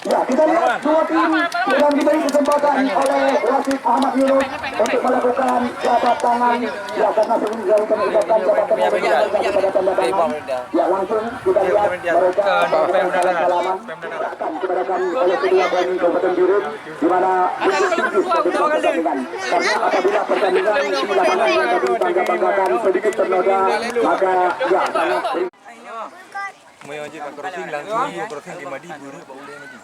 Ya, kita lihat dua tim yang diberi kesempatan oleh wasit Ahmad Yunus untuk melakukan jabat tangan. Ya, karena sebelum dilakukan ucapan jabat tangan pada tanda tangan. Ya, langsung kita lihat mereka melakukan salam-salaman kepada kami oleh kedua kami Kabupaten Biren, di mana untuk tinggi ketika pertandingan. Karena apabila pertandingan di lapangan yang kami bangga-banggakan sedikit ternoda, maka ya sangat May aja pak crossing langsung crossing di Madi buru pak udah lagi.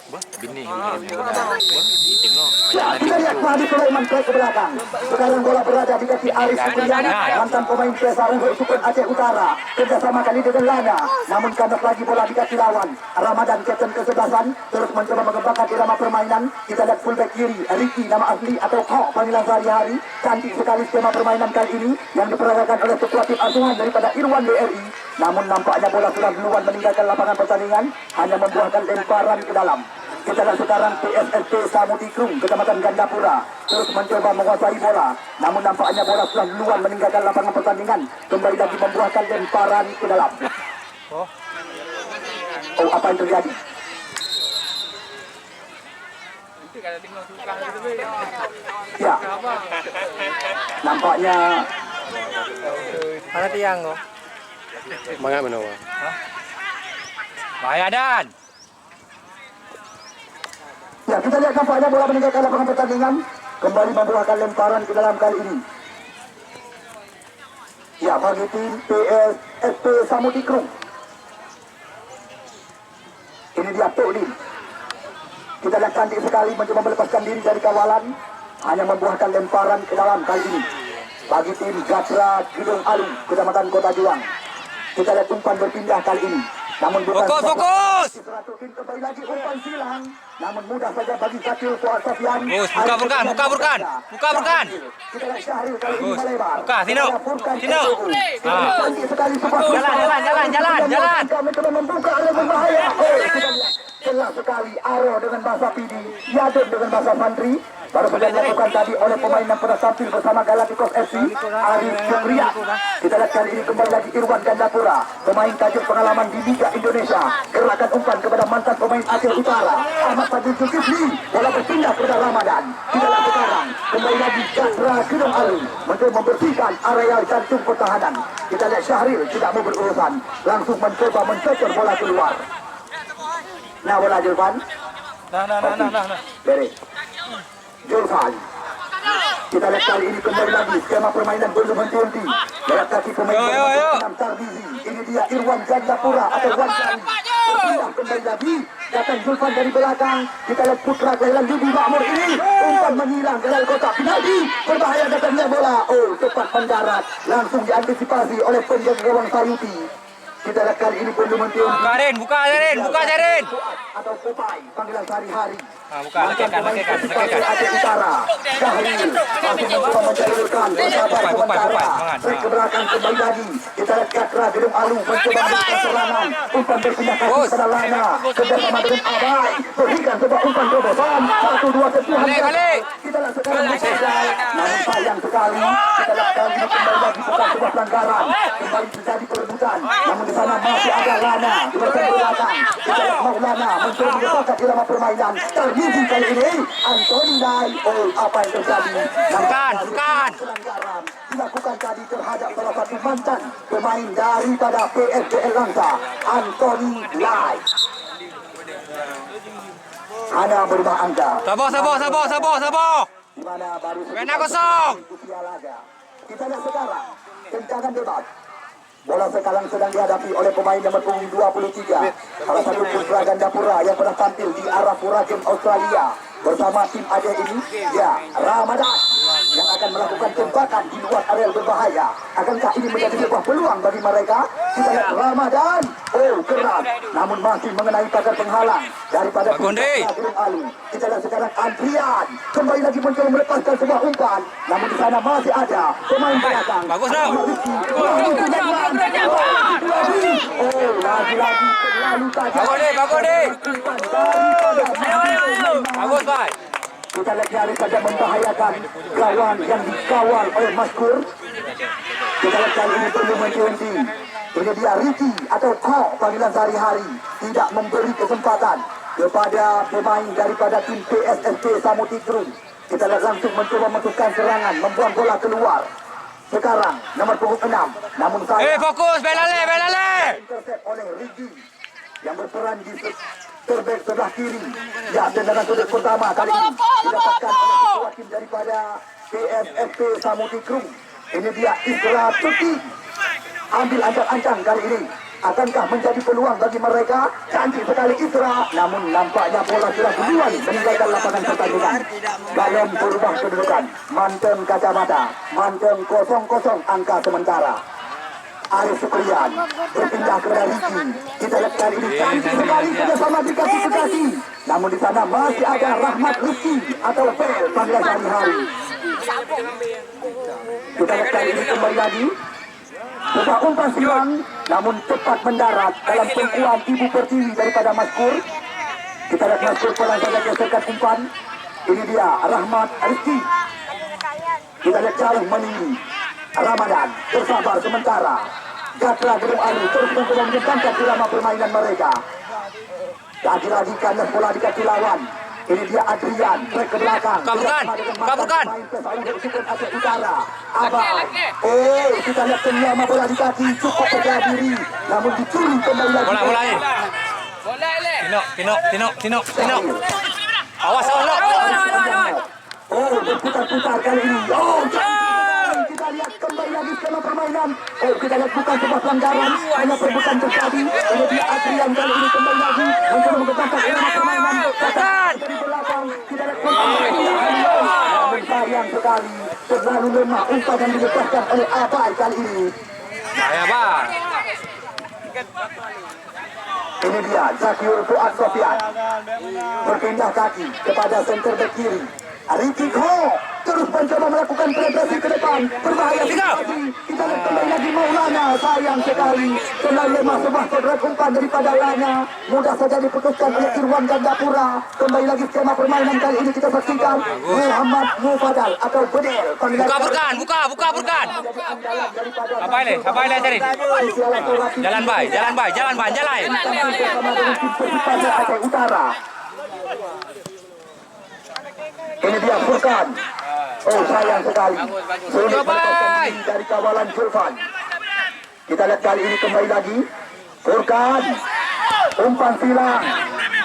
Bah, bini tengok. Ya, kita lihat Madi Sulaiman ke belakang. Sekarang bola berada di kaki Arif Supriyan, mantan pemain PSA Unggul Super Aceh Utara. Kerjasama kali dengan Lana, namun kandas lagi bola di kaki lawan. Ramadan kapten kesebelasan terus mencoba mengembangkan irama permainan. Kita lihat fullback kiri, Ricky nama asli atau Kok panggilan sehari-hari. Cantik sekali skema permainan kali ini yang diperagakan oleh ketua tim asuhan daripada Irwan BRI. Namun nampaknya bola sudah duluan meninggalkan lapangan pertandingan, hanya membuahkan lemparan ke dalam. Kita lihat sekarang PSSP Samudikung, Kecamatan Gandapura, terus mencoba menguasai bola. Namun nampaknya bola sudah duluan meninggalkan lapangan pertandingan, kembali lagi membuahkan lemparan ke dalam. Oh, apa yang terjadi? Ya, nampaknya Mana tiang kok? Mga manawa. Bahaya Dan. ya, kita lihat nampaknya bola meninggalkan lapangan pertandingan, kembali membuahkan lemparan ke dalam kali ini. Ya, bagi tim PSSP Samudikung. Ini dia Tolin. Kita lihat cantik sekali mencoba melepaskan diri dari kawalan, hanya membuahkan lemparan ke dalam kali ini. Bagi tim Gatra Gidong Alu, Kecamatan Kota Juang. Kita lihat umpan berpindah kali ini. Namun bukan Fokus. kembali lagi umpan silang. Namun mudah saja bagi Zakil Fuad Sofian. Buka Burkan. Kita lihat Syahril kali ini melebar. Buka, Tino. Cantik sekali Jalan. Mencoba membuka area berbahaya. Kita lihat jelas sekali Aro dengan bahasa Pidi, Yadun dengan bahasa Santri. Baru saja dilakukan tadi oleh pemain yang pernah tampil bersama Galacticos FC, Arif Supriyan. Kita lihat kali ini kembali lagi Irwan Gandapura, pemain tajur pengalaman di Liga Indonesia. Gerakan umpan kepada mantan pemain Aceh Utara, Ahmad Fadil Zulkifli. Bola berpindah kepada Ramadan. Kita lihat sekarang kembali lagi Gatra Gidong Alu mencoba membersihkan area jantung pertahanan. Kita lihat Syahril tidak mau berurusan, langsung mencoba mencocor bola keluar. Nah, bola Julfan. Nah. Beres. Julfan. Kita lihat kali ini kembali lagi skema permainan belum henti-henti. Lewat kaki pemain enam Tarbizi. Ini dia Irwan Gandapura atau Wan Jari. Berpindah kembali lagi. Datang Julfan dari belakang. Kita lihat putra kelahiran Ludi Makmur ini. Umpan menyilang ke dalam kotak penalti. Berbahaya datangnya bola. Oh, cepat mendarat. Langsung diantisipasi oleh penjaga gawang Sayuti. Kita lihat kali ini belum henti-henti. Buka Jarin. Atau Popai, panggilan sehari-hari. Buka, lekekan. Aceh Utara, Syahril masih mencoba menjalurkan bersabar sementara. Trik ke belakang kembali lagi. Kita lihat Gatra Gidong Alu mencoba memberikan serangan. Umpan berpindah kaki pada Lana. Kerjasama dengan Abai. Berikan sebuah umpan terobosan. 1-2 sentuhan. Kita lihat sekarang gagal. Namun sayang sekali. Kita lihat kali ini kembali lagi bukan sebuah pelanggaran. Kembali terjadi perebutan. Namun di sana masih ada Lana di bagian belakang. Kita lihat Maulana mencoba mendapatkan irama permainan. Tarmizi kali ini Anthony Lai. Oh, apa yang terjadi? Bukan. Pelanggaran dilakukan tadi terhadap salah satu mantan pemain daripada PSDL Langsa, Anthony Lai. Hanya berubah angka. Sabar. Di mana baru Kena kosong. usia laga. Kita lihat sekarang tendangan bebas. Bola sekarang sedang dihadapi oleh pemain nomor punggung 23. Salah satu putra Gandapura yang pernah tampil di Arafura Game Australia bersama tim Aceh ini, ya, Ramadan yang akan melakukan tembakan di luar area berbahaya. Akankah ini menjadi sebuah peluang bagi mereka? Kita lihat Ramadan. Oh, keras. Namun masih mengenai pagar penghalang daripada Gidong Alu. Kita lihat sekarang Adrian kembali lagi mencoba melepaskan sebuah umpan. Namun di sana masih ada pemain belakang. Bagus dong. Oh, lagi-lagi terlalu tajam. Bagus deh. Bagus, Pak. Kita lihat nyaris saja membahayakan gawang yang dikawal oleh Maskur. Kita lihat kali ini perlu henti. Ini dia Ricky atau Kok panggilan sehari-hari tidak memberi kesempatan kepada pemain daripada tim PSSP Samudra Group. Kita langsung mencoba memutuskan serangan, membuang bola keluar. Sekarang nomor punggung 6. Namun saya fokus, belale. intercept oleh Ricky yang berperan di terbek sebelah kiri. Ya, tendangan sudut pertama kali ini didapatkan oleh ketua tim daripada PSSP Samudra Group. Ini dia Isra Tuti. Ambil ancang-ancang kali ini. Akankah menjadi peluang bagi mereka? Cantik sekali Isra. Namun nampaknya bola sudah duluan meninggalkan lapangan pertandingan. Dalam berubah kedudukan. Manteng kacamata. Manteng 0-0 angka sementara. Arif Sukrian berpindah kepada Ricky. Kita lihat kali ini cantik sekali kerjasama di kaki. Namun di sana masih ada Rahmat Rizki atau Pel panggilan sehari-hari. Kita lihat kali ini kembali lagi. Sebuah umpan silang, namun tepat mendarat dalam tumpuan Ibu Pertiwi daripada Maskur. Kita lihat Maskur pelan saja geserkan umpan. Ini dia Rahmat Rizki. Kita lihat jauh meninggi. Ramadan bersabar sementara. Gatra Gedung Alu terus mencoba menjemputkan irama permainan mereka. Lagi-lagi kandas bola di kaki lawan. Ini dia Adrian, trek ke belakang. Kabulkan. Utara. Abang. Kita lihat penyama bola di kaki, cukup percaya diri. Namun dicuri kembali lagi. Bola. Tino. Awas. Berputar-putar kali ini. Kita lihat kembali lagi skema permainan. Kita lihat bukan sebuah pelanggaran, hanya perebutan terjadi. Ini dia Adrian kali ini kembali lagi mencoba mengembangkan irama permainan. Dari belakang kita lihat namun sayang sekali terlalu lemah umpan yang dilepaskan oleh Abai kali ini. Bang. Ini dia Zakiur Fuad Sofian berpindah kaki kepada center back kiri. Ricky Kho terus mencoba melakukan penetrasi ke depan, berbahaya situasi. Kita lihat kembali lagi Maulana, sayang sekali terlalu lemah sebuah kodrat umpan daripada Lana, mudah saja diputuskan oleh Irwan Gandapura. Kembali lagi skema permainan kali ini kita saksikan Muhammad Mufadal atau Bedel. Buka Burkan. Apa ini cari? Jalan bay. Aceh Utara. Ini dia Furkan. Sayang sekali. Sulit melepaskan diri dari kawalan Julfan. Kita lihat kali ini kembali lagi. Furkan. Umpan silang.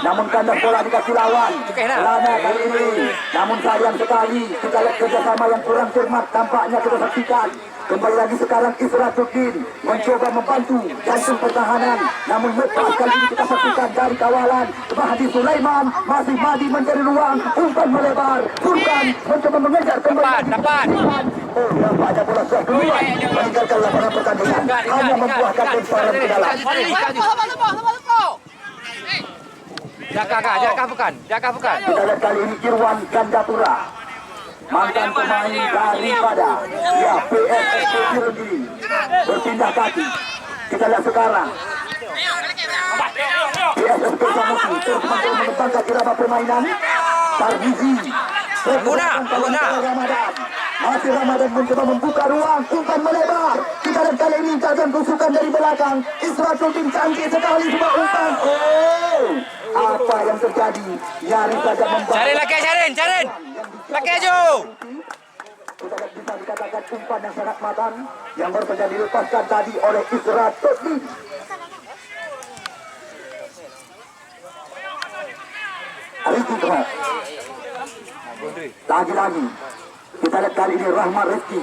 Namun kandas bola di kaki lawan. Lana kali ini. Namun sayang sekali. Kita lihat kerjasama yang kurang cermat. Tampaknya kita saksikan. Kembali lagi sekarang Isratuddin mencoba membantu jantung pertahanan. Namun lepas kali ini kita saksikan dari kawalan Mahdi Sulaiman. Masih Mahdi mencari ruang. Umpan melebar. Furkan mencoba mengejar kembali lagi. Nampaknya bola sudah keluar meninggalkan lapangan pertandingan. Hanya membuahkan lemparan ke dalam. Jaka bukan. Kita lihat kali ini Irwan Gandapura, mantan pemain daripada PSSP Tirundili, berpindah kaki. Kita lihat sekarang PSSP Samudra terus mengembangkan irama permainan. Tarmizi Ramadan. Masih Ramadan mencoba membuka ruang, umpan melebar. Kita lihat kali ini jajan tusukan dari belakang. Isratuddin canggih sekali sebuah umpan. Apa yang terjadi? Nyaris saja membawa. Cari. Laki aja. Kita lihat bisa dikatakan umpan yang sangat matang yang baru saja dilepaskan tadi oleh Isratuddin. Ricky Kho. Lagi-lagi kita lihat kali ini Rahmat Rizki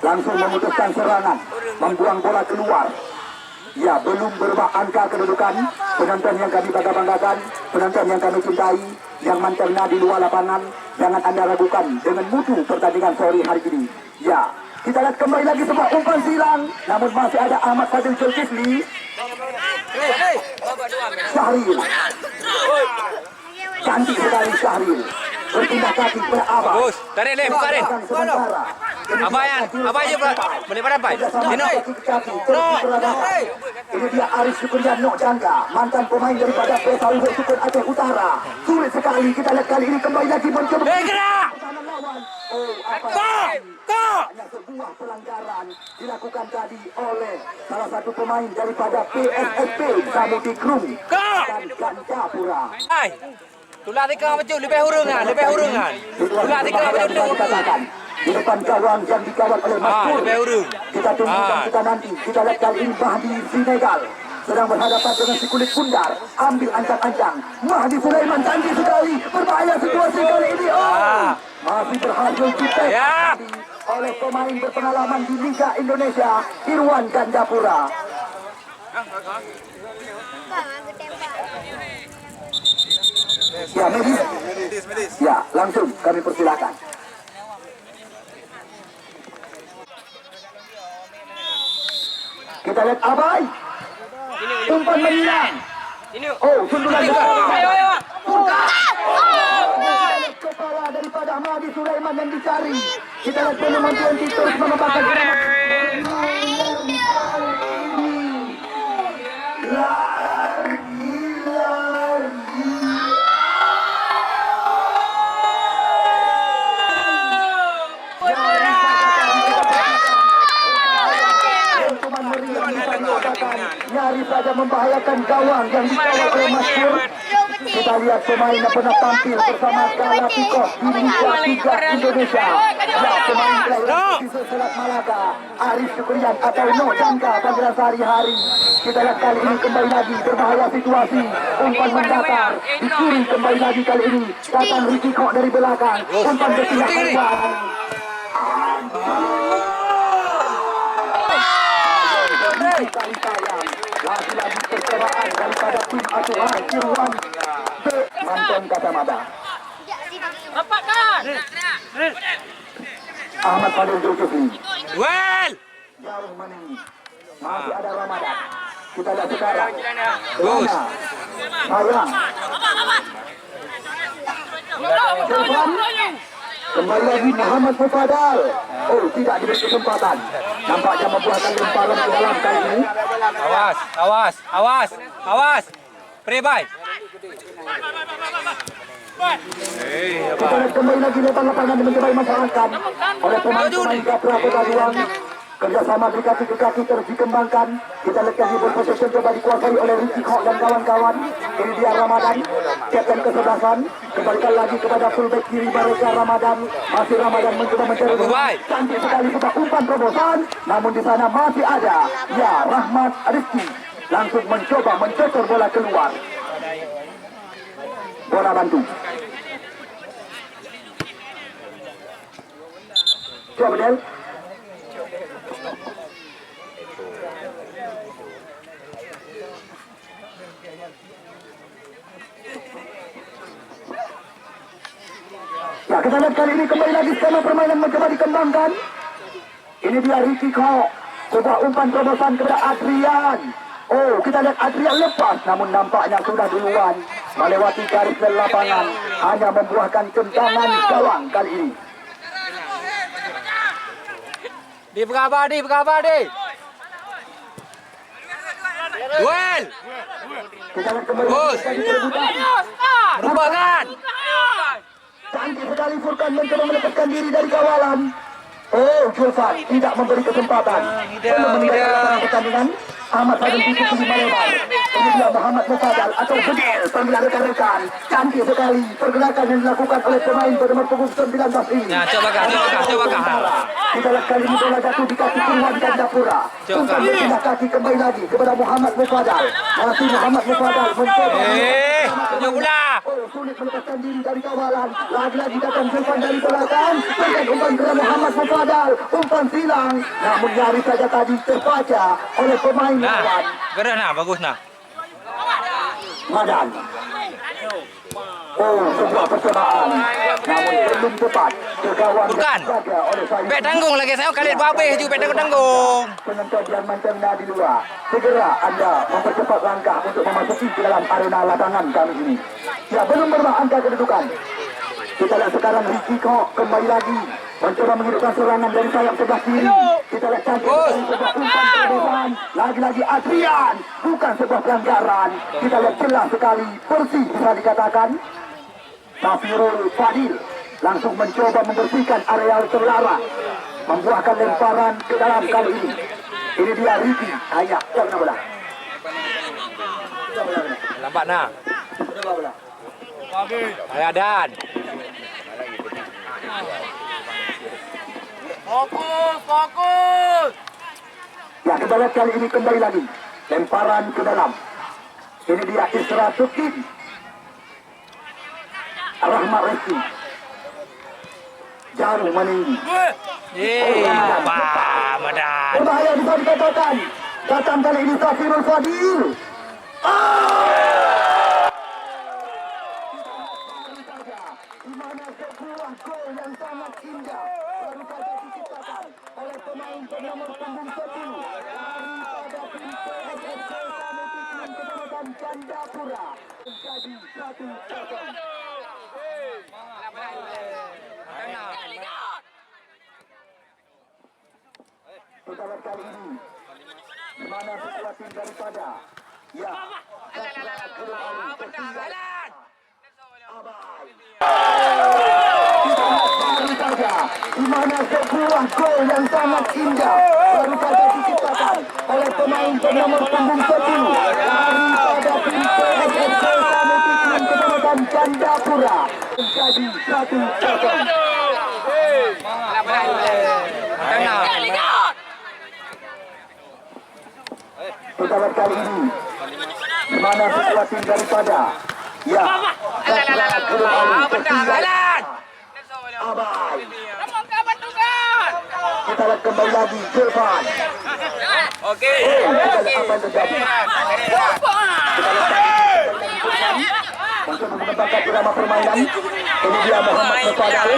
langsung memutuskan serangan, membuang bola keluar. Ya, belum berubah angka kedudukan. Penonton yang kami bangga-banggakan, penonton yang kami cintai, yang mantelnya di luar lapangan, jangan anda ragukan dengan mutu pertandingan sore hari ini. Ya, kita lihat kembali lagi sebuah umpan silang, namun masih ada Ahmad Fadil Zulkifli. Syahril, cantik sekali Syahril, berpindah kaki kepada Abah. Bagus. Tarik le, buka le. Abang aja boleh pada Abang. Tino. Ini dia Arif Sukrian Nok Jangga, mantan pemain daripada PSAU Sukun Aceh Utara. Sulit sekali kita lihat kali ini kembali lagi mencoba. Gerak. Kau Hanya sebuah pelanggaran dilakukan tadi oleh salah satu pemain daripada PSSP Samudi Krum dan Gandapura. Hai. Tulah tikar baju lebih hurungan. Tulah tikar baju tu. Dikatakan di depan gawang yang dikawal oleh Mas Pur. Lebih hurung. Kita tunggu kita nanti. Kita lihat kali ini Mahdi Senegal sedang berhadapan dengan si kulit bundar. Ambil ancang-ancang. Mahdi Sulaiman canggih sekali. Berbahaya situasi kali ini. Oh, masih berhasil kita oleh pemain berpengalaman di Liga Indonesia, Irwan Gandapura. Ya, medis. Ya, langsung kami persilakan. Kita lihat Abai. Umpan menyilang. Oh, sundulan kepala daripada Mahdi Sulaiman yang dicari. Kita lihat penemuan TNT terus mengembangkan. Nyaris saja membahayakan gawang yang dikawal oleh Mas Pur. Kita lihat pemain yang pernah tampil bersama Galacticos di Liga 3 Indonesia. Ya, pemain kelahiran Selat Malaka, Arif Syukrian atau No Jangka panggilan sehari-hari. Kita lihat kali ini kembali lagi berbahaya situasi. Umpan mendatar, dicuri kembali lagi kali ini. Datang Ricky Kok dari belakang. Umpan berpihak keluar. Kali sayang, lagi-lagi percobaan daripada tim asuhan Irwan Manton Kacamata. Ahmad Fadil Zulkifli. Well. Jauh menang. Masih ada Ramadan. Kita lihat sekarang. Bagus. Sayang. Kembali lagi Muhammad Mufadal. Oh, tidak diberi kesempatan. Nampaknya membuahkan lemparan ke dalam kali ini. Awas. Prebai. Kita lihat kembali lagi lebar lapangan mencoba dimanfaatkan oleh pemain Gapra Kota Duang. Kerjasama dari kaki ke kaki terus dikembangkan. Kita lihat kali berpossession coba dikuasai oleh Ricky Kok dan kawan-kawan. Ini dia Ramadan, kapten kesebelasan. Kembalikan lagi kepada fullback kiri mereka Ramadan. Masih Ramadan mencoba mencari. Cantik sekali sudah umpan terobosan. Namun di sana masih ada ya Rahmat Rizki. Langsung mencoba mencocor bola keluar. Bola bantu. Coba Del. Ya, kita lihat kali ini kembali lagi skema permainan mencoba dikembangkan. Ini dia Ricky Kok. Sebuah umpan terobosan kepada Adrian. Oh, kita lihat Adrian lepas. Namun nampaknya sudah duluan melewati garis lapangan. Hanya membuahkan tendangan gawang kali ini. Di berapa? Duel. Kita lihat kembali lagi perebutan. Merupakan. Cantik sekali Furkan mencoba melepaskan diri dari kawalan. Oh, Julfan tidak memberi kesempatan. Belum meninggalkan pertandingan. Ahmad Fadil Zulkifli melebar. Ini dia Muhammad Mufadal atau Bedil. Panggilan rekan-rekan. Cantik sekali pergerakan yang dilakukan oleh pemain bernomor punggung 19 ini. Nah, coba kah. Kita lihat kali ini bola jatuh di kaki Irwan Gandapura. Umpan berpindah kaki kembali lagi kepada Muhammad Mufadal. Masih Muhammad Mufadal mencoba. Tunjuk pula. Oh, sulit melepaskan diri dari kawalan. Lagi-lagi datang Zulfan dari belakang. Berikan umpan kepada Muhammad Mufadal. Umpan silang. Namun nyaris saja tadi terbaca oleh pemain lawan. Gerak nah, bagus nah. Madan. Oh, sebuah percobaan. Namun belum tepat. Bukan. Bek tanggung lagi saya kali babeh juga bek tanggung. Penonton yang mencerna di luar, segera Anda mempercepat langkah untuk memasuki ke dalam arena lapangan kami ini. Ya, belum berubah angka kedudukan. Kita lihat sekarang Ricky Kok kembali lagi mencoba menghidupkan serangan dari sayap sebelah kiri. Kita lihat cantik sebuah umpan terobosan. Lagi-lagi Adrian, bukan sebuah pelanggaran. Kita lihat jelas sekali, bersih bisa dikatakan. Safirul Fadil langsung mencoba membersihkan area terlarang. membuahkan lemparan ke dalam kali ini. Ini dia Ricky. Ayah, jangan bola. Lambat nah. Berapa bola? Ayah Dan. Fokus. Ya, kita lihat kali ini kembali lagi. Lemparan ke dalam. Ini dia Isra Tukin. Rahmat Reski. Jauh meninggi. Madan. Berbahaya bisa dikatakan. Datang kali ini Safirul Fadil. Di mana sebuah gol yang sangat indah baru saja diciptakan oleh pemain bernomor punggung 10 daripada tim PSSK Sametik dan Kecamatan Jandapura menjadi 1-0. Saudara kali ini di mana sebuah tim daripada di mana sebuah gol yang sangat indah baru saja diciptakan oleh pemain bernomor punggung 10 daripada tim PSSK Sametik dan Kecamatan Jandapura menjadi 1-0. Saudara kali ini di mana sebuah tim daripada Abai. Kita lihat kembali lagi Irfan. Okey. Kita lihat apa yang terjadi. Untuk mengembangkan irama permainan. Ini dia Muhammad Mufadal.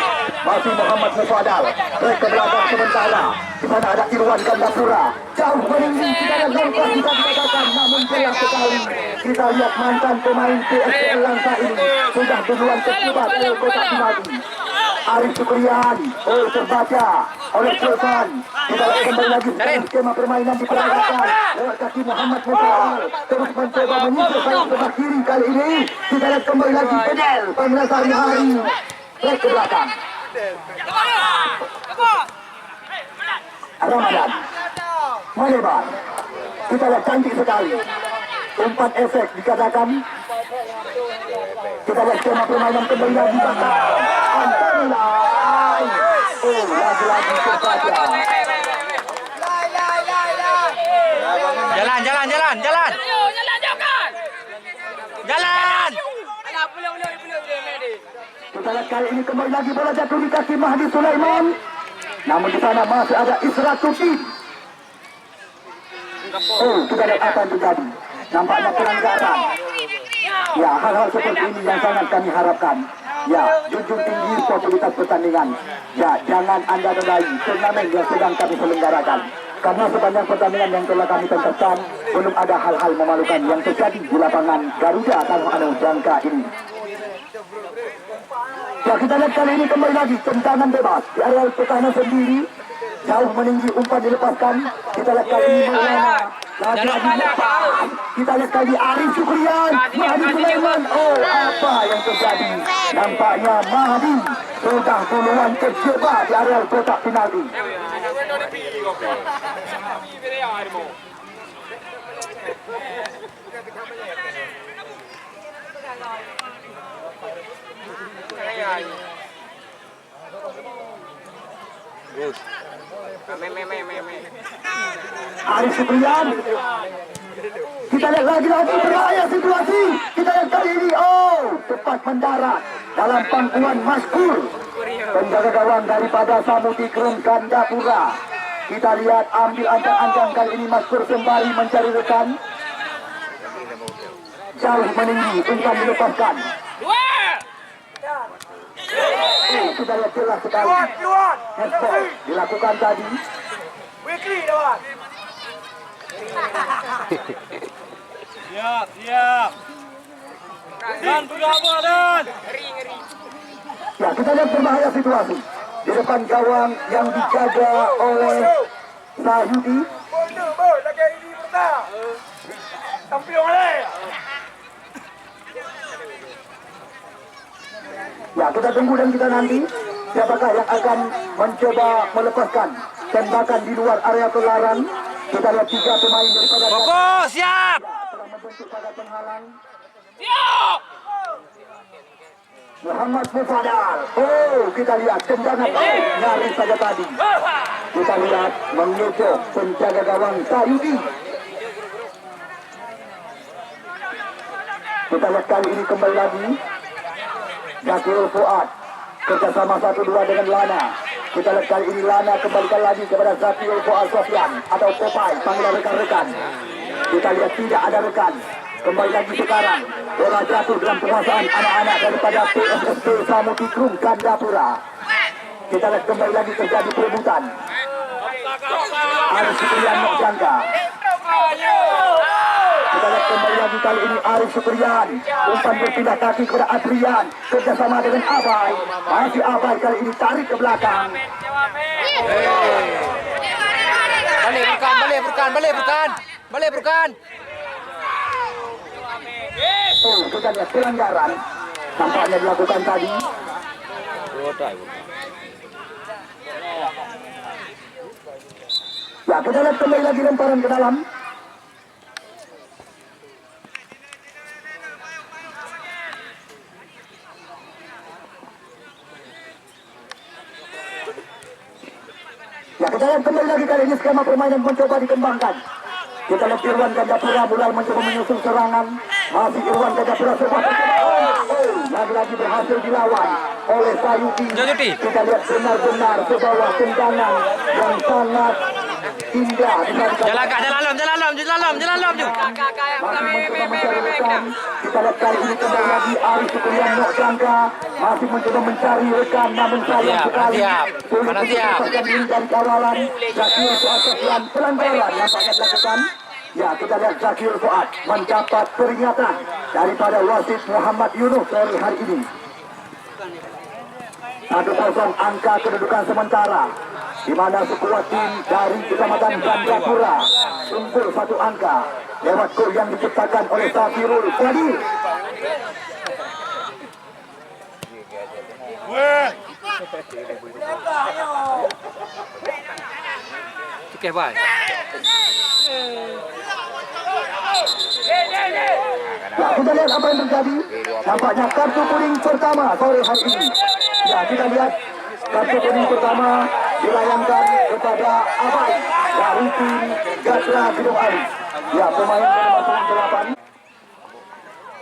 Masih Muhammad Mufadal. Break ke belakang sementara. Di mana ada Irwan Gandapura. Jauh meninggi. Kita lihat langkah kita dikatakan. Namun jelas sekali. Kita lihat mantan pemain PSPL Langsa ini. Sudah duluan terlibat oleh kotak penalti. Arif Syukrian. Terbaca oleh Irfan. Kita lihat kembali lagi skema permainan diperagakan lewat kaki Muhammad Mufadal. Terus mencoba menyisir sayap sebelah kiri kali ini. Kita lihat kembali lagi Fidel Pengrasari Hari. Break ke belakang. Ramadan melebar. Kita lihat cantik sekali. Umpan efek dikatakan. Kita lihat skema permainan kembali lagi. Antonilai. Lagi-lagi terbaca. Jalan. Kita lihat kali ini kembali lagi bola jatuh di kaki Mahdi Sulaiman. Namun di sana masih ada Isra Tukin. Kita lihat apa yang terjadi. Nampaknya pelanggaran. Ya, hal-hal seperti ini yang sangat kami harapkan. Ya, junjung tinggi sportivitas pertandingan. Ya, jangan Anda nodai turnamen yang sedang kami selenggarakan. Karena sepanjang pertandingan yang telah kami tentaskan, belum ada hal-hal memalukan yang terjadi di lapangan Garuda Tangguh Jangka ini. Ya, kita lihat kali ini kembali lagi tendangan bebas di area pertahanan sendiri. Jauh meninggi umpan dilepaskan. Kita lihat kali ini Maulana. Lagi-lagi lepas. Kita lihat kali Arif Syukrian. Mahdi Sulaiman. Apa yang terjadi? Nampaknya Mahdi sudah duluan terjebak di area kotak penalti. Arif Syukrian. Kita lihat lagi-lagi berbahaya situasi. Kita lihat kali ini. Tepat mendarat dalam pangkuan Maskur. Penjaga gawang daripada Samuti Krum Gandapura. Kita lihat ambil ancang-ancang kali ini Maskur sembari mencari rekan. Jauh meninggi umpan dilepaskan. Kita lihat jelas sekali. Handball dilakukan tadi. Siap. Dan berapa Dan? Ya, kita lihat berbahaya situasi. Di depan gawang yang dijaga oleh Sahyudi. Ya, kita tunggu dan kita nanti Siapakah yang akan mencoba melepaskan tembakan di luar area terlarang? Kita lihat 3 pemain daripada Fokus, siap. telah membentuk pagar penghalang. Siap! Muhammad Mufadal. Oh, kita lihat tendangan nyaris saja tadi. Kita lihat mengejok penjaga gawang Sayudi. Kita lihat kali ini kembali lagi Zakirul Fuad kerjasama 1-2 dengan Lana. Kita lihat kali ini Lana kembalikan lagi kepada Zakirul Fuad Sofyan atau Popeye, panggilan rekan-rekan. Kita lihat tidak ada rekan. Kembali lagi sekarang bola jatuh dalam penguasaan anak-anak daripada PSSP Samutikrum Gandapura. Kita lihat kembali lagi terjadi perebutan. Arif Syukrian Nokjangka. Kita lihat kembali lagi kali ini Arif Syukrian. Umpan berpindah kaki kepada Adrian. Kerjasama dengan Abai. Masih Abai kali ini tarik ke belakang. Balik Furkan. Oh, kita lihat pelanggaran. Tampaknya dilakukan tadi. Ya, kita lihat kembali lagi lemparan ke dalam. Ya, kita lihat kembali lagi kali ini skema permainan mencoba dikembangkan. Kita lihat Irwan Gandapura mulai mencoba menyusul serangan. Masih Irwan Gandapura sebuah percobaan. Lagi-lagi berhasil dilawan oleh Sayuti. Kita lihat benar-benar sebuah tendangan yang sangat indah. Jalan dalam. Kita lihat kali ini kembali lagi Arif Syukrian Nokjangka masih mencoba mencari rekan, namun sayang sekali sulit untuk melepaskan diri dari kawalan. Zakir Fuad Sofyan pelanggaran nampaknya dilakukan. Ya, kita lihat Zakir Fuad mendapat peringatan daripada wasit Muhammad Yunus sore hari ini. 1-0 angka kedudukan sementara, di mana sekuat tim dari Kecamatan Gandapura unggul 1 angka lewat gol yang diciptakan oleh Safirul Qadir. Oke, bye. Ya, kita lihat apa yang terjadi. Nampaknya kartu kuning pertama sore hari ini. Ya, kita lihat kartu kuning pertama dilayangkan kepada Abai dari tim Gatra Bidung Aris. Ya, pemain nomor 8.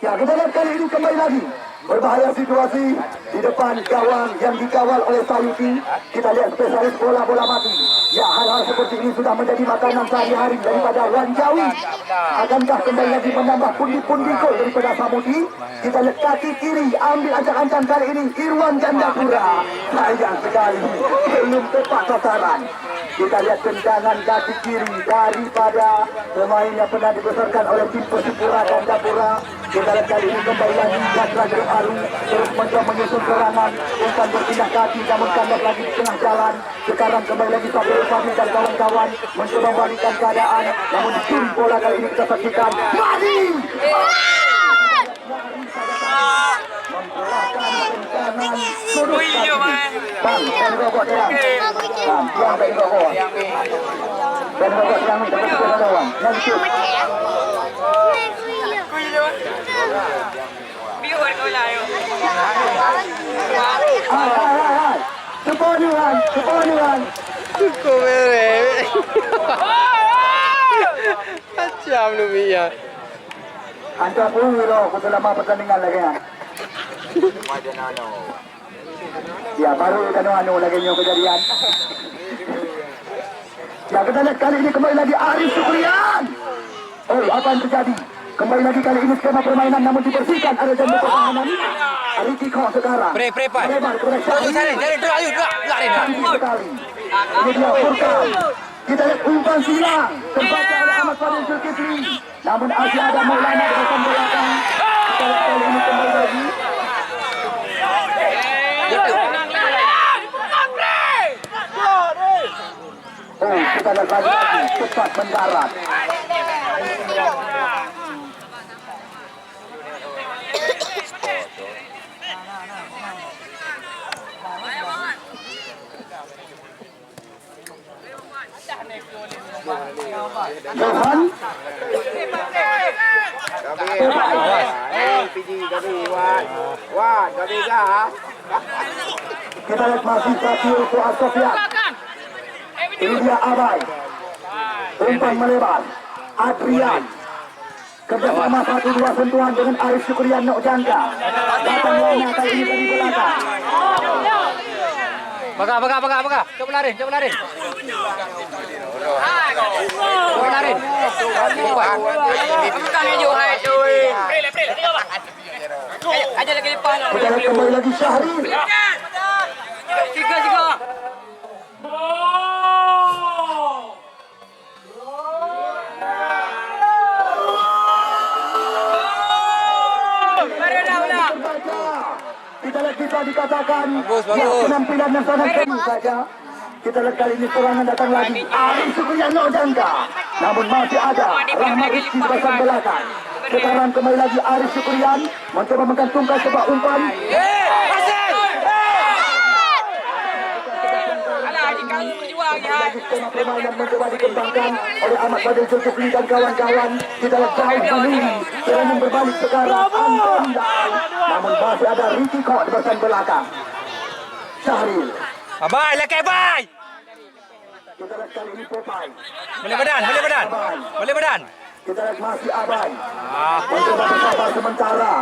Ya, kita lihat kali ini kembali lagi berbahaya situasi di depan gawang yang dikawal oleh Sayuti. Kita lihat spesialis bola-bola mati. Ya, hal-hal seperti ini sudah menjadi makanan sehari-hari daripada Wan Jawi. Akankah kembali lagi menambah pundi-pundi gol daripada Samuti? Kita lihat kaki kiri ambil ancang-ancang kali ini Irwan Gandapura. Sayang sekali belum tepat sasaran. Kita lihat tendangan kaki kiri daripada pemain yang pernah dibesarkan oleh tim Persipura Gandapura. Kita lihat kali ini kembali lagi Gatra Aru terus mencoba menyusun serangan. Umpan berpindah kaki namun kandas lagi di tengah jalan. Sekarang kembali lagi Safirul Qadir dan kawan-kawan mencoba membalikkan keadaan, namun dicuri bola kali ini kita saksikan Madi membolahkan tendangan sudut kaki. Bang, Ben Rokok yang Ben Rokok yang dapat keseruan lanjut. Hai. Seponuan. Kau mere. Macam lu Mia. Anda pun loh, selama pertandingan lagi ya. Ya, baru anu lagi nyo kejadian. Ya, kita lihat kali ini kembali lagi Arif Syukrian. Oh, apa yang terjadi? Kembali lagi kali ini skema permainan namun dibersihkan ada jam pertahanan. Ricky Kho sekarang. Pre. Lebar kepada Syahrini. Cari dulu, ayo, lari dah. Canggih sekali. Ini dia Furkan. Kita lihat umpan silang terbaca oleh Ahmad Fadil Zulkifli. Namun masih ada Maulana di depan belakang. Kita lihat kali ini kembali lagi. Oh, kita lihat lagi cepat mendarat. Kita lihat masih Sakil Fuad Sofian. Ini dia Abai. Umpan melebar. Adrian. Kerjasama 1-2 sentuhan dengan Arif Syukrian Nok Jangka. Datang lainnya kali ini dari belakang. Apakah? Coba lari. Coba lari. Aja lagi depan. Kita lihat kembali lagi Syahril. Tiga. Kita lihat bisa dikatakan Bagus. penampilan yang sangat bagus saja. Kita lihat kali ini serangan datang lagi Arif Syukrian Nok Jangka. Namun masih ada Rahmat Rizki di pasang belakang. Sekarang kembali lagi Arif Syukrian mencoba menggantungkan sebuah umpan. Permainan mencoba dikembangkan oleh Ahmad Badil Zulkifli dan kawan-kawan. Kita lihat jauh menunggu serangan berbalik sekarang Andai. Namun masih ada Ricky Kok di bagian belakang. Syahril. Abai, laki Abai. Kita lihat kali ini Popeye. Boleh badan. Kita lihat masih Abai. Mencoba bersabar sementara.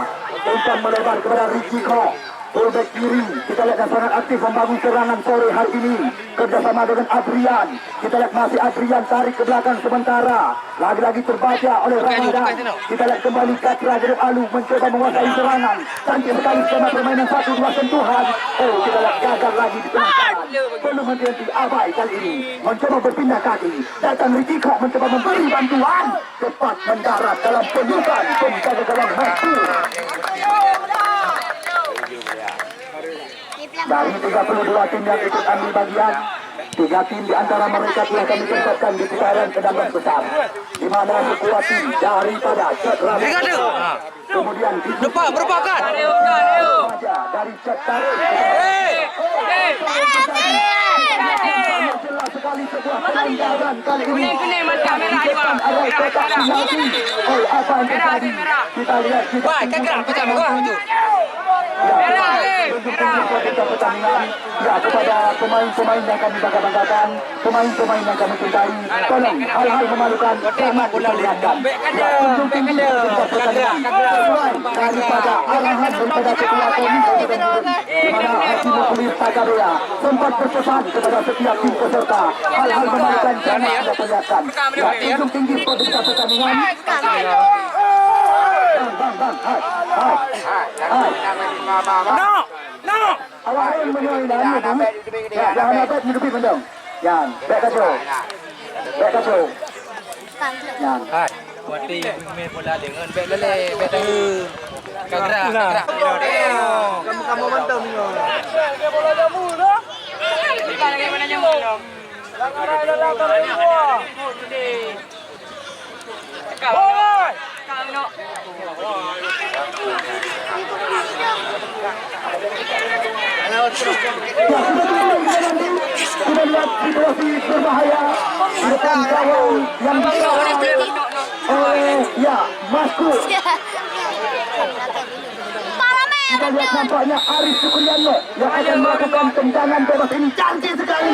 Umpan melebar kepada Ricky Kok. Fullback kiri, kita lihat yang sangat aktif membangun serangan sore hari ini. Kerjasama dengan Adrian. Kita lihat masih Adrian tarik ke belakang sementara. Lagi-lagi terbaca oleh Ramadan. Kita lihat kembali Katra Jeruk Alu mencoba menguasai serangan. Cantik sekali skema permainan 1-2 sentuhan. Oh, kita lihat gagal lagi di tengah jalan. Belum henti Abai kali ini mencoba berpindah kaki. Datang Ricky Kok mencoba memberi bantuan. Cepat mendarat dalam penyukan penjaga gawang Merkur. Dari 32 tim yang ikut ambil bagian, 3 tim di antara mereka telah kami tempatkan di putaran ke-16 besar, di mana sebuah tim daripada Cakra kemudian Berpakat. dari Cakra jelas sekali sebuah pelanggaran kali ini. Apa yang terjadi? Kita lihat pertandingan ya kepada pemain-pemain yang kami banggakan, pemain-pemain yang kami cintai, tolong hal-hal memalukan jangan diperlihatkan. Ya, unjuk tinggi tempat pertandingan sesuai daripada arahan daripada ketua komisi di mana Haji Mukhlis Takabea sempat berpesan kepada setiap tim peserta hal-hal memalukan jangan anda perlihatkan. Ya, unjuk tinggi tempat pertandingan. No. Awak yang menyuainan ya, jangan dapat hidupi bendung. Yang baik kacau. Yang Hai. Buat tim main bola dengan baik lele, baik tahu. Kau gerak. Kamu mantap ni. Bola jamu dah. Lagi mana jamu? kita lihat situasi berbahaya di depan gawang yang ya Masku. Kita lihat nampaknya Arif Syukriano yang akan melakukan tendangan bebas ini cantik sekali.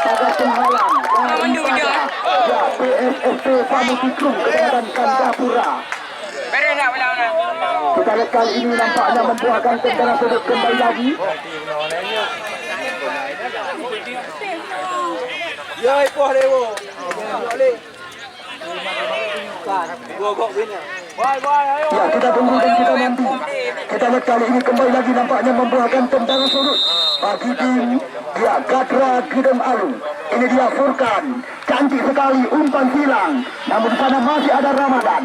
Pada penghalang ya PSSP Pamutikung Kecamatan Kandapura. Kita lihat kali ini nampaknya membuahkan tendangan sudut kembali lagi. Ya, ikuah dewo. Boleh. Ya, kita tunggu dan kita nanti. Kita lihat kali ini kembali lagi nampaknya membuahkan tendangan sudut bagi tim ya Katra Jeruk Alu. Ini dia Furkan, cantik sekali umpan silang. Namun di sana masih ada Ramadan.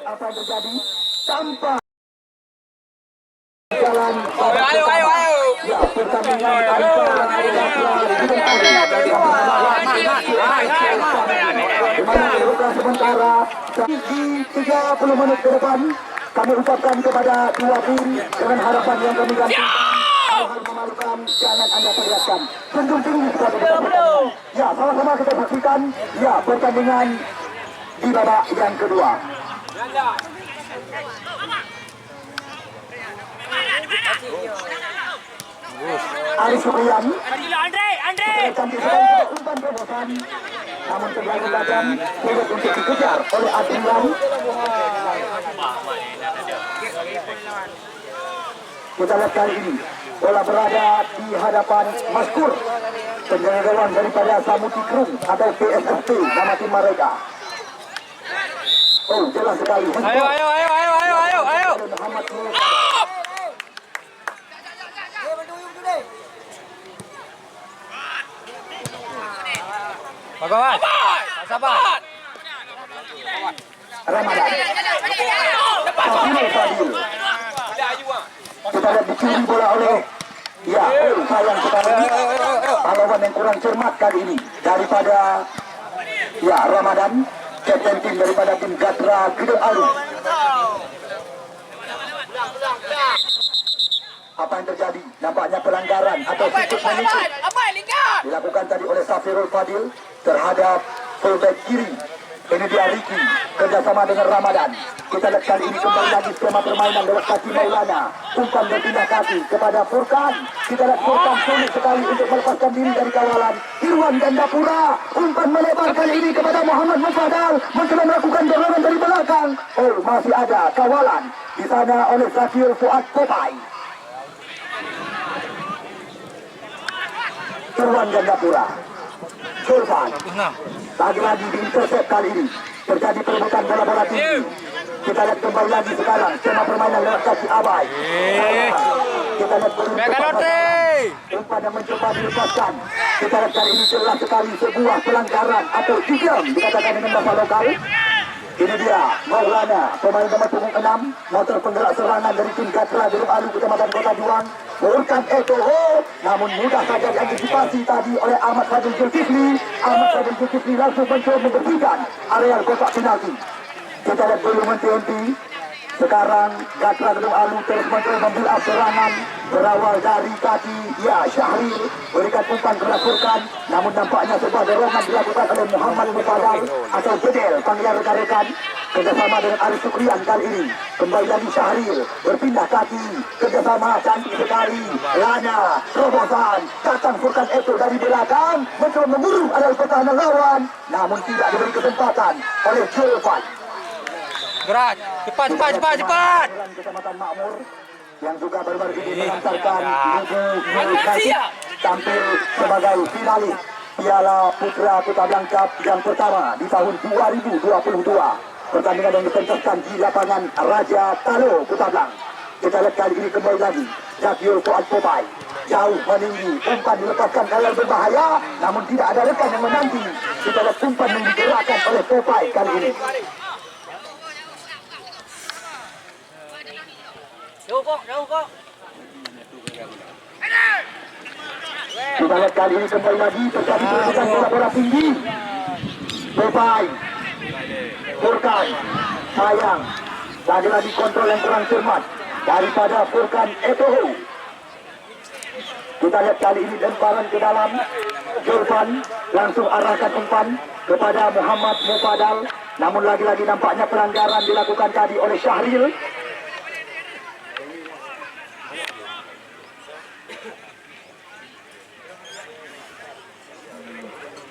Apa yang terjadi tanpa jalan ya pertandingan antara sementara di 30 menit ke depan kami ucapkan kepada dua tim dengan harapan yang kami ganti hal memalukan jangan anda perlihatkan. Junjung tinggi kepada pertandingan. Ya, sama-sama kita saksikan. Ya, pertandingan di babak yang kedua. Arif Supriyan. Cantik sekali umpan terobosan. Namun terlalu tajam, sulit untuk dikejar oleh Adrian. Kita lihat kali ini bola berada di hadapan Maskur, penjaga gawang daripada Samuti Krum atau PSFP nama tim mereka. Oh, jelas sekali. Ayo. Muhammad Bagawan. Sabar. Ramadan. Kita lihat dicuri bola oleh sayang sekali pahlawan yang kurang cermat kali ini daripada Ramadan, kapten tim daripada tim Gatra Gedung Alu. Apa yang terjadi? Nampaknya pelanggaran atau sikut menikut dilakukan tadi oleh Safirul Fadil terhadap fullback kiri. Ini dia Ricky kerjasama dengan Ramadan. Kita lihat kali ini kembali lagi skema permainan lewat kaki Maulana. Umpan berpindah kaki kepada Furkan. Kita lihat Furkan sulit sekali untuk melepaskan diri dari kawalan Irwan Gandapura. Umpan melebar kali ini kepada Muhammad Mufadal. Mencoba melakukan dorongan dari belakang. Oh, masih ada kawalan di sana oleh Zakir Fuad Popai. Irwan Gandapura. Sulfan. Lagi-lagi di intercept kali ini. Terjadi perebutan bola-bola tinggi. Kita lihat kembali lagi sekarang skema permainan lewat kaki Abai. Kita lihat umpan yang mencoba dilepaskan. Kita lihat kali ini jelas sekali sebuah pelanggaran atau judem dikatakan dengan bahasa lokal. Ini dia Maulana, pemain nomor punggung 6, motor penggerak serangan dari tim Gatra Gedung Alu Kecamatan Kota Juang. Furkan Etoho, namun mudah saja diantisipasi tadi oleh Ahmad Fadil Zulkifli. Ahmad Fadil Zulkifli langsung mencoba membersihkan areal kotak penalti. Kita lihat dulu henti. Sekarang Gatra Gedung Alu terus mencoba membuild serangan berawal dari kaki Syahril, berikan umpan kepada Furkan, namun nampaknya sebuah dorongan dilakukan oleh Muhammad Mufadal atau Bedel panggilan rekan-rekan kerjasama dengan Arif Supriyan kali ini. Kembali lagi Syahril berpindah kaki kerjasama cantik sekali. Lana terobosan datang Furkan itu dari belakang mencoba memburu adalah pertahanan lawan, namun tidak diberi kesempatan oleh Julfan. Gerak, cepat. Kecamatan Makmur yang juga baru-baru ini mengantarkan Ibu Kasih tampil sebagai finalis Piala Putra Kota Blanca yang pertama di tahun 2022. Pertandingan yang dipentaskan di lapangan Raja Talo Kota Blanc. Kita lihat kali ini kembali lagi Zakir Fuad Popai jauh meninggi, umpan dilepaskan kalau berbahaya, namun tidak ada rekan yang menanti. Kita lihat umpan yang digerakkan oleh Popai kali ini. Jauh kok. Kita lihat kali ini kembali lagi terjadi perebutan bola-bola tinggi. Popai, Furkan, sayang, lagi-lagi kontrol yang kurang cermat daripada Furkan Etoho. Kita lihat kali ini lemparan ke dalam. Julfan langsung arahkan umpan kepada Muhammad Mufadal, namun lagi-lagi nampaknya pelanggaran dilakukan tadi oleh Syahril.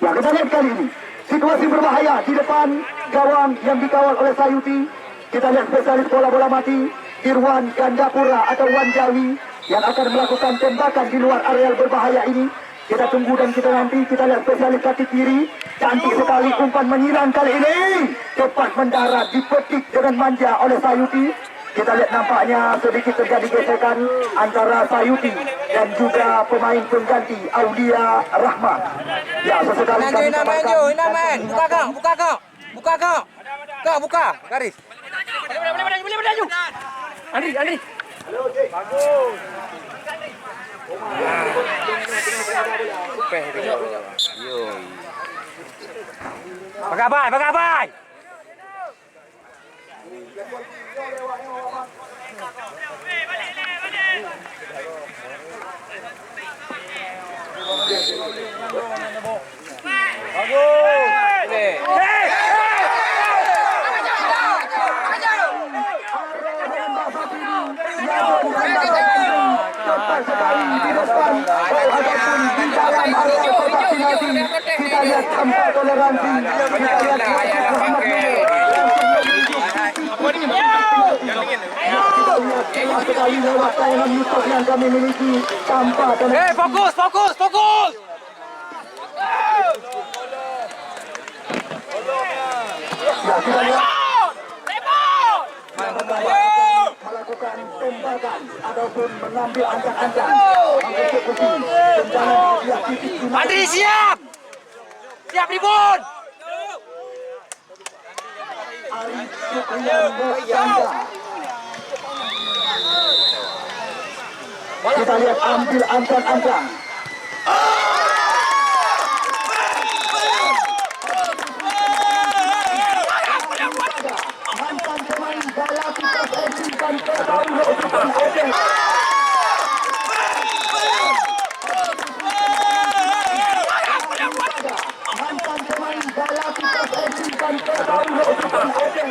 Ya, kita lihat kali ini situasi berbahaya di depan gawang yang dikawal oleh Sayuti. Kita lihat spesialis bola-bola mati Irwan Gandapura atau Wan Jawi yang akan melakukan tembakan di luar areal berbahaya ini. Kita tunggu dan kita nanti. Kita lihat spesialis kaki kiri, cantik sekali umpan menyerang kali ini, cepat mendarat, dipetik dengan manja oleh Sayuti. Kita lihat nampaknya sedikit terjadi gesekan antara Sayuti dan juga pemain pengganti Aulia Rahmat. Ya, sesekali kami kabarkan. Buka kau. Buka garis. Maju. Andri. Bagus. Bagabai. Cepat sekali di depan ataupun di dalam area kotak penalti. Kita lihat tanpa toleransi. Kita lihat cepat sekali lewat tayangan YouTube yang kami miliki tanpa toleransi. Fokus, fokus, fokus. Ya, kita lihat melakukan tembakan ataupun mengambil ancang-ancang mengeksekusi tendangan di pihak titik di mana Andri siap. Siap ribut. Arif Sukrian berjanda. Kita lihat ambil ancang-ancang. Mantan pemain Galacticos FC dan terbaru utusan Aceh. Mantan pemain Galacticos FC dan terbaru utusan Aceh.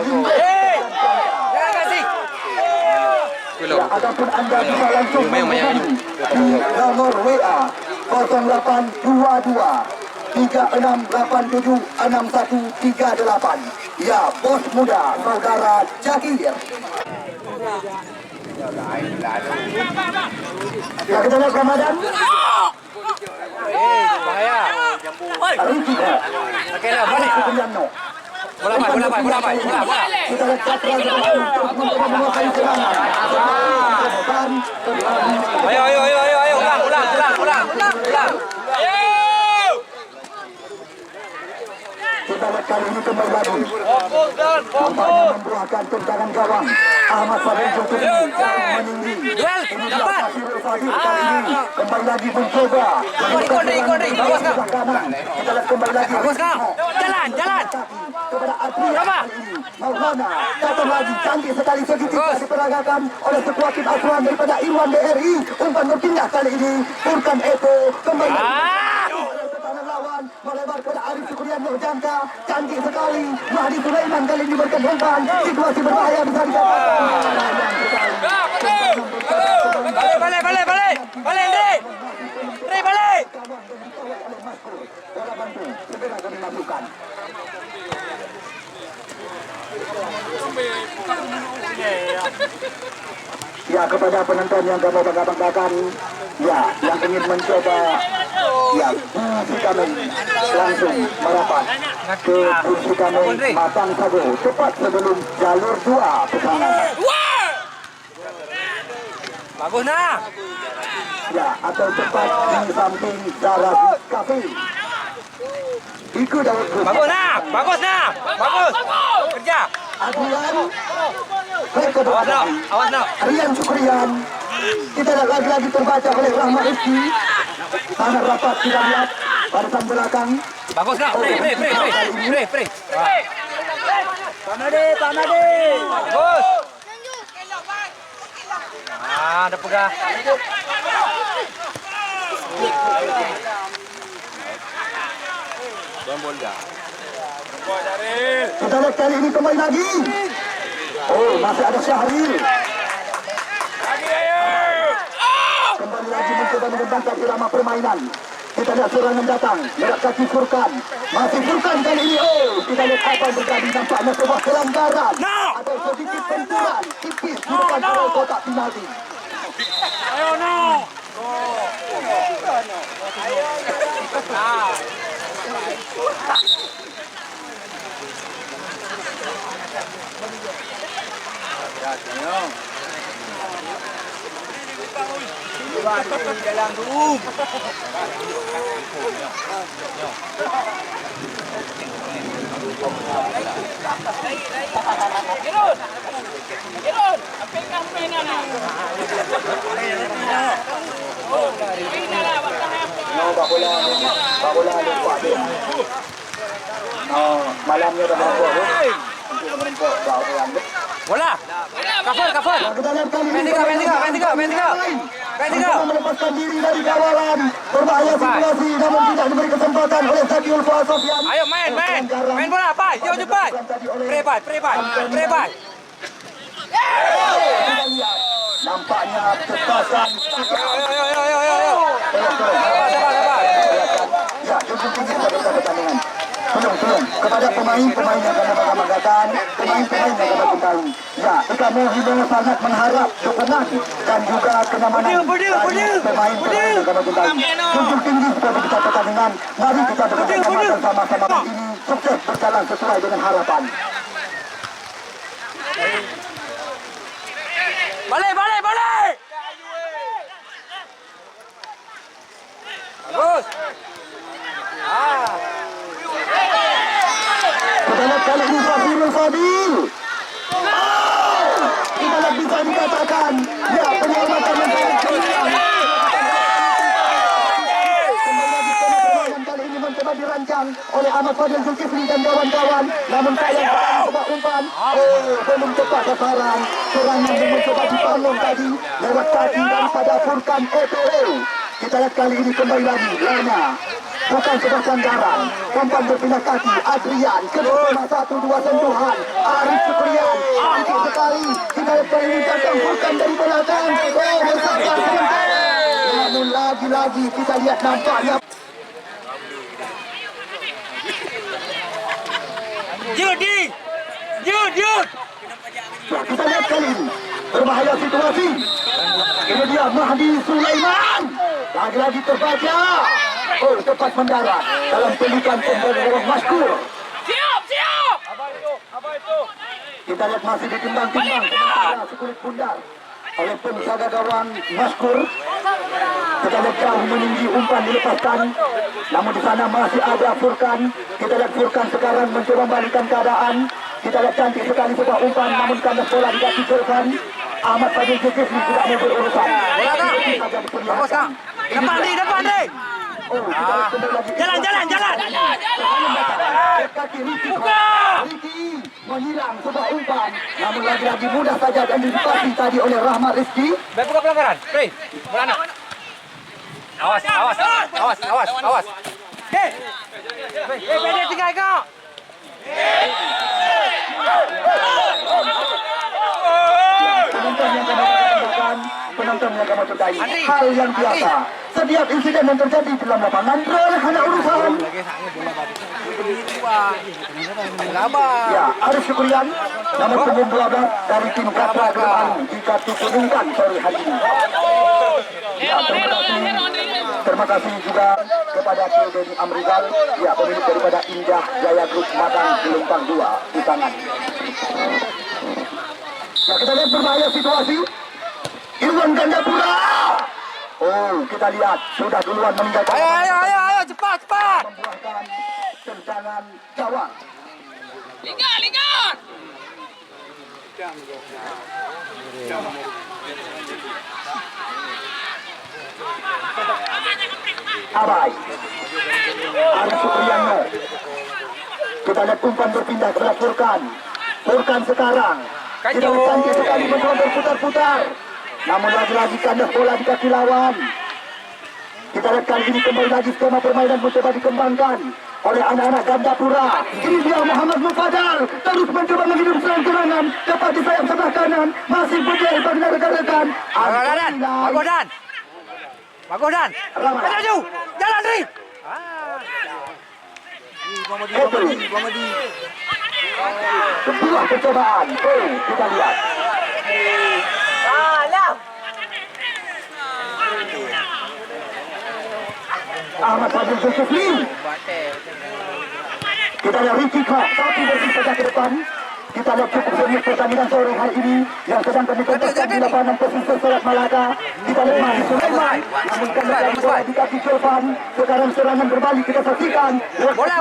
Duel. Jangan kasih. Ataupun anda bisa langsung menghubungi di nomor WA 0822 3687 6138. Ya, bos muda saudara Jakir. Ya, kita lihat Ramadan. Bahaya. Rifika. Okeylah, balik. Supriyanto. Bola mai, bola mai, bola mai, bola. Kita lihat Cakra untuk mencoba menguasai serangan. Dan kembali. Ayo, ulang. Kita lihat kali ini kembali lagi. Fokus dan Tampaknya membuahkan tendangan gawang. Ahmad Fadil Jokowi meninggi. Duel, dapat. Kali ini kembali lagi mencoba. Ikon, bagus kau. Kita lihat kembali lagi. Bagus kau. Jalan. Kepada Adrian Berapa? kali ini. Maulana datang lagi, canggih sekali segitiga Bagus. diperagakan oleh sebuah tim asuhan daripada Irwan BRI. Umpan berpindah kali ini. Furkan Eto kembali. Pertahanan lawan melebar kepada Arif Sukrian Nurjanta. Canggih sekali. Mahdi Sulaiman kali ini berikan umpan. Situasi berbahaya bisa dikatakan. Balik, Andri. Andri, balik. Bola bantu, segera kami masukkan. Ya, kepada penonton yang kami bangga-banggakan, ya, yang ingin mencoba, ya, kursi kami langsung merapat ke kursi kami Matang Sago, tepat sebelum jalur 2 pesanan. Bagus nah. Ya, atau tepat di samping Zara Cafe. Ikut dalam grup. Bagus nah. Bagus. Kerja. Adrian, baik kedua kali. Awas nak. Rian Sukrian. Kita lihat lagi-lagi terbaca oleh Rahmat Rizki. Sangat rapat kita lihat barisan belakang. Bagus nak. Free. Panade. Bagus. Ada pegah. Kita lihat kali ini kembali lagi. Oh, masih ada Syahril. Kembali lagi mencoba membentangkan irama permainan. Kita lihat serangan datang. Lewat kaki Furkan. Masih Furkan kali ini. Oh, kita lihat apa yang terjadi. Nampaknya sebuah pelanggaran. Ada sedikit benturan. Tipis di depan kotak penalti. Gerun, apakah mainan? Babola lupa dia. malamnya dah berapa tu? Untuk merempok bau yang tu. Bola. Cover. Kita lihat kali ini. Main tiga. Melepaskan diri dari kawalan. Berbahaya situasi namun tidak diberi kesempatan oleh Sakiul Fuad Sofian. Ayo main. Main bola, Pai. Jauh cepat. Play bye. Nampaknya ketepasan. Ayo. Sabar. Ya, cukup tinggi pada pertandingan. Tolong kepada pemain-pemain yang akan mengamalkan, pemain-pemain yang akan kembali. Ya, kita mohon sangat mengharap dukungan dan juga kenyamanan pemain-pemain yang akan kembali. Cukup tinggi pada kita pertandingan. Mari kita bekerjasama bersama-sama ini sukses berjalan sesuai dengan harapan. Balik. Bagus. Kita lihat kali ini Fadil. Kita lihat bisa dikatakan ya penyelamatan menjadi kali ini mencoba dirancang oleh Ahmad Fadil Zulkifli dan kawan-kawan, namun sayang coba umpan belum tepat sasaran. Serangan yang mencoba dibangun tadi lewat kaki daripada Furkan EPL. Kita lihat kali ini kembali lagi Lana, bukan sebuah pelanggaran. Umpan berpindah kaki Adrian kedua 1-2 sentuhan Arif Syukrian cantik sekali. Kita lihat kali ini datang Furkan dari belakang. Bersabar sebentar. Namun lagi-lagi kita lihat nampaknya Jud. kita lihat kali ini berbahaya situasi. Ini dia Mahdi Sulaiman. Lagi-lagi terbaca. Tepat mendarat dalam pelikan pembawa Maskur. Siap. Apa itu? Kita lihat masih ditimbang-timbang sekulit pundar oleh penjaga gawang Maskur. Kita lihat jauh meninggi umpan dilepaskan. Namun di sana masih ada Furkan. Kita lihat Furkan sekarang mencoba membalikkan keadaan. Kita lihat cantik sekali sebuah umpan, namun kandas bola dikasihkan. Ahmad Fadil Zulkifli tidak mau berurusan. Bola Kak. Bagus Kak. Depan deh. Jalan. Kaki Riki menyilang sebuah umpan, namun lagi-lagi mudah saja dan dilepasi tadi oleh Rahmat Rizki. Baik buka pelanggaran. Play. Bola anak. Awas. Hei. Pendek tinggal kau. Penonton yang kamu cintai, hal yang biasa. Setiap insiden yang terjadi dalam lapangan adalah hanya urusan. Ya, Arif Syukrian, namun punggung bola dari tim Katra Geraman jika diturunkan sore hari ini. Ya, terima kasih juga kepada Denny Amrizal, ya pemilik daripada Indah Jaya Group Madang Gelombang 2 di tangan. Ya, kita lihat berbahaya situasi. Irwan Gandapura. Kita lihat sudah duluan meninggalkan. Ayo, cepat. Membuahkan tendangan gawang. Lingkar. Abai. Arif Supriyanto. Kita lihat umpan berpindah kepada Furkan sekarang. Kita cantik sekali mencoba berputar-putar. Namun lagi-lagi kandas bola di kaki lawan. Kita lihat kali ini kembali lagi skema permainan mencoba dikembangkan oleh anak-anak Gandapura. Ini dia Muhammad Mufadal terus mencoba menghidup serangan tepat di sayap sebelah kanan. Masih berjaya bagi rekan-rekan. Bagus Dan. Maju. Jalan Ri. Pamadi. Sebuah percobaan. Kita lihat. Ahmad Fadil Zulkifli. Kita lihat Ricky Kok, satu bersih saja ke depan. Kita lihat cukup serius pertandingan sore hari ini yang sedang kami konteskan di lapangan pesisir Selat Malaka. Kita lihat Mahdi Sulaiman, namun kami dari bola di kaki Sulfan. Sekarang serangan berbalik kita saksikan. Bola.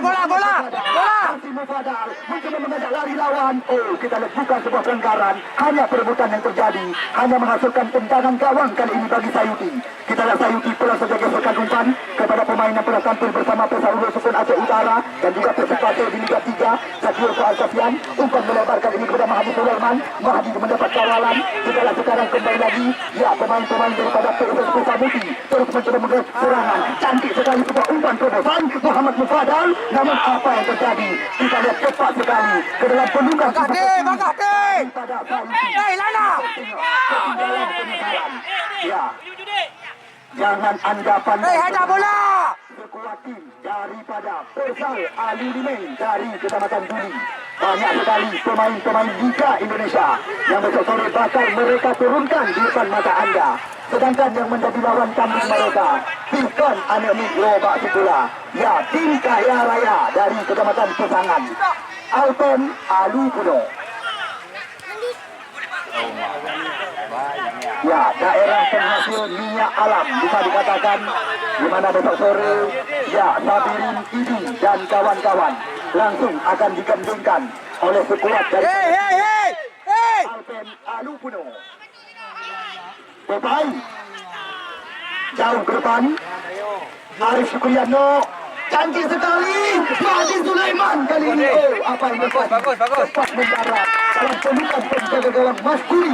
Mufadal mencoba mengejar dari lawan. Oh, kita lihat bukan sebuah pelanggaran, hanya perebutan yang terjadi, hanya menghasilkan tendangan gawang kali ini bagi Sayuti. Kita lihat Sayuti pula saja geserkan umpan kepada pemain yang pernah tampil bersama Persal Ulur Sukun Aceh Utara dan juga Persipase di Liga 3, Zakir Fuad Sofian. Umpan melebarkan ini kepada Mahdi Sulaiman. Mahdi mendapat kawalan. Kita lihat sekarang kembali lagi, ya pemain-pemain daripada PSS Samuti terus mencoba menggerak serangan. Cantik sekali sebuah umpan terobosan Muhammad Mufadal. Namun apa yang terjadi? Kita lihat cepat sekali ke dalam pelukan. Bangkah deh. Hei Lana. Ketinggalan penyesalan. Ya. Jangan anda pandai. Hajar bola. Sekuat tim daripada Persal Ali Limeng dari Kecamatan Duli. Banyak sekali pemain-pemain Liga Indonesia yang besok sore bakal mereka turunkan di depan mata anda. Sedangkan yang menjadi lawan kambing mereka, Pilkon Anemik Robak Sikula. Ya, tim Kaya Raya dari Kecamatan Pesangan. Alpen Alu Puno. Ya, daerah penghasil minyak alam bisa dikatakan, di mana besok sore, ya, Sabirin Idi dan kawan-kawan langsung akan digandingkan oleh sekuat dari Alpen Alu Puno. Popeye jauh ke depan, Arif Syukriano, cantik sekali, Mahdi Sulaiman kali ini. Oh, apa yang terjadi? Cepat mendarat dalam pelukan penjaga gawang Maskuri.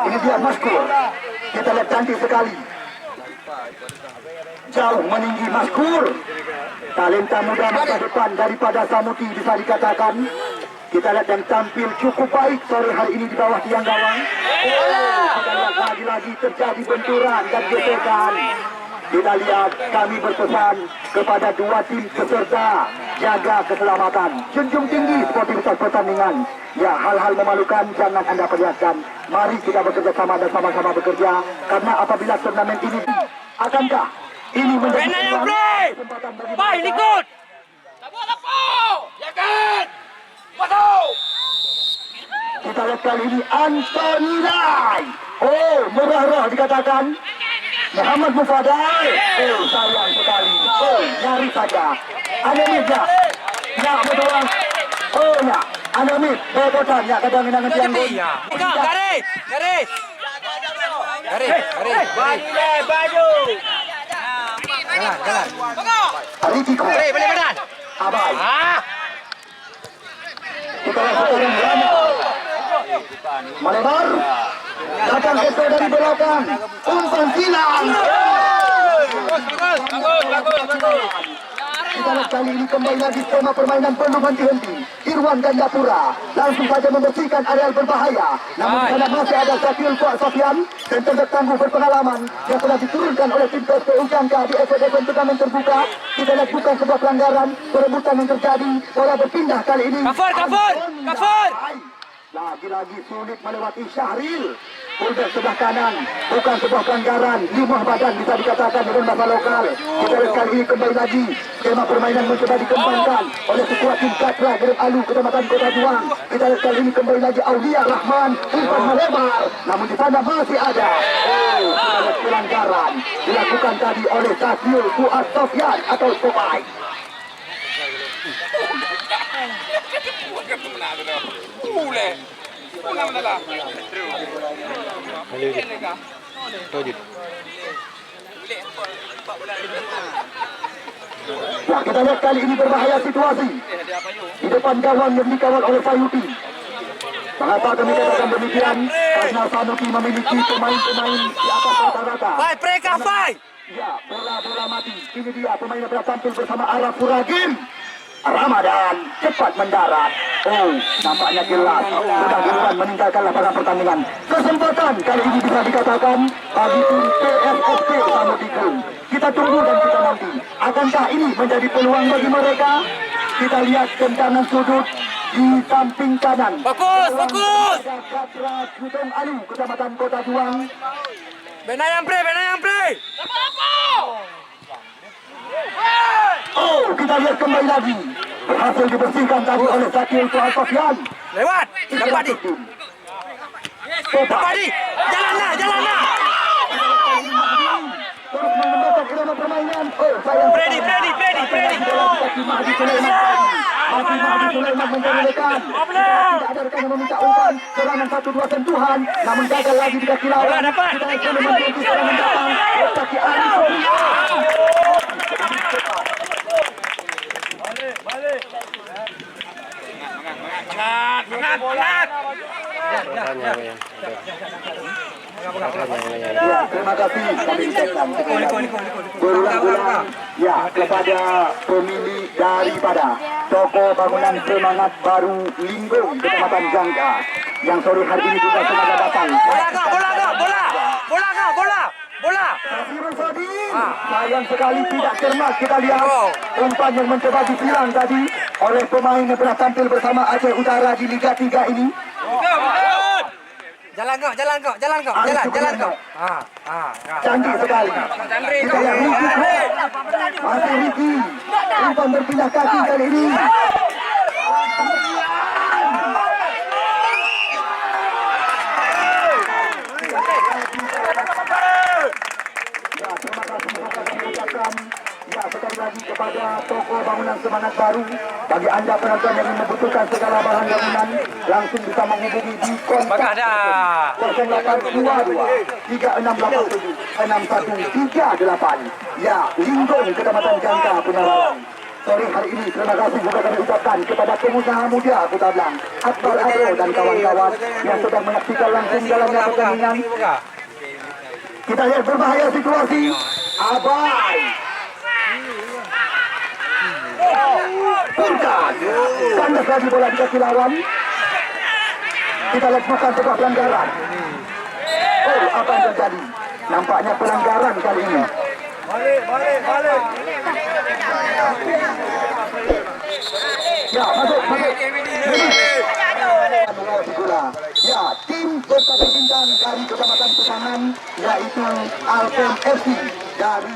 Ini dia Maskur. Kita lihat cantik sekali, jauh meninggi Maskur. Talenta muda masa depan daripada Samuti bisa dikatakan. Kita lihat yang tampil cukup baik sore hari ini di bawah tiang gawang. Kita lihat lagi-lagi terjadi benturan dan gesekan. Kita lihat, kami berpesan kepada dua tim peserta, jaga keselamatan, junjung tinggi sportivitas pertandingan. Ya, hal-hal memalukan jangan anda perlihatkan. Mari kita bekerja sama dan sama-sama bekerja, karena apabila turnamen ini akankah ini menjadi kesempatan bagi Baik, ikut. Ya kan? kita lihat kali ini Anthony Lai. Oh, murah roh dikatakan. Muhammad Mufadal. Oh, sayang sekali. Oh, nyari saja. Anemit ya. Ya, betul. Oh, ya. Anemit. Bobotan ya. Kadang-kadang yang Garis. Baju. Jalan. Ritiko. Balik badan. Abai. Kita lihat sekarang Rama. Melebar. Datang Eto dari belakang. Umpan silang. Bagus. Kita lihat kali ini kembali lagi skema permainan penuh henti-henti. Irwan Gandapura langsung saja membersihkan areal berbahaya. Namun di sana masih ada Zakir Fuad Sofian, center tangguh berpengalaman yang telah diturunkan oleh tim PSPU Jangka di FPDFN turnamen terbuka. Kita lihat bukan sebuah pelanggaran, perebutan yang terjadi. Bola berpindah kali ini. Kafur. Lagi-lagi sulit melewati Syahril. Fullback sebelah kanan, bukan sebuah pelanggaran, limah badan bisa dikatakan dengan bahasa lokal. Kita lihat kali ini kembali lagi skema permainan mencoba dikembangkan oleh sekuat tim Katra Gerem Alu Kecamatan Kota Juang. Kita lihat kali ini kembali lagi Aulia Rahman, umpan melebar, namun di sana masih ada. Oh, kita lihat pelanggaran dilakukan tadi oleh Zakir Fuad Sofian atau Popeye. Ya, kita lihat kali ini berbahaya situasi di depan gawang yang dikawal oleh Sayuti. Mengapa kami katakan demikian? Karena Sanuki memiliki pemain-pemain di atas rata-rata. Ya, bola mati. Ini dia pemain yang telah tampil bersama Araf Furagim. Ramadan cepat mendarat. Oh, nampaknya jelas sudah duluan meninggalkan lapangan pertandingan. Kesempatan kali ini bisa dikatakan bagi tim PSSP Samudikun. Kita tunggu dan kita nanti. Akankah ini menjadi peluang bagi mereka? Kita lihat tendangan sudut di samping kanan. Fokus. Katra Gudong Alu, Kecamatan Kota Juang. Benayang pre. Oh, kita lihat kembali lagi. Berhasil dibersihkan tadi oleh Zakir Fuad Sofian. Lewat. Dapat di. Jalan lah. Terus mengembangkan irama permainan. Oh, sayang. Freddy. Mahdi Sulaiman mencari rekan. Tidak ada rekan yang meminta umpan. Serangan 1-2 sentuhan. Namun gagal lagi di kaki lawan. Bola dapat. Kita akan menanti serangan datang. Kaki Arif Supriyan. Semangat. Ya, terima kasih kami ucapkan berulang-ulang ya kepada pemilik daripada toko bangunan semangat baru Linggong Kecamatan Jangka yang sore hari ini juga sengaja datang. Bola. Nasirul Fadil, sayang sekali tidak cermat kita lihat umpan yang mencoba disilang tadi oleh pemain yang pernah tampil bersama Aceh Utara di Liga 3 ini. Jalan kau. Canggih sekali. Kita lihat Ricky, masih Ricky, umpan berpindah kaki kali ini. Ya, terima kasih kami ucapkan ya sekali lagi kepada toko bangunan semangat baru. Bagi anda penonton yang membutuhkan segala bahan bangunan, langsung bisa menghubungi di kontak 0822 3687 6138. Ya, Linggong Kecamatan Jangka Punarawan. Sore hari ini terima kasih juga kami ucapkan kepada pengusaha muda Kota Blang, Akbar Adro dan kawan-kawan yang sedang menyaksikan langsung jalannya pertandingan. Kita lihat berbahaya situasi. Abai. Purkan. Kandas lagi bola di kaki lawan. Kita lihat bukan sebuah pelanggaran. Oh, apa yang terjadi? Nampaknya pelanggaran kali ini. Balik. Ya, masuk. Ya, tim bertahan bintang dari Kecamatan Pesangan yaitu Alpen FC dari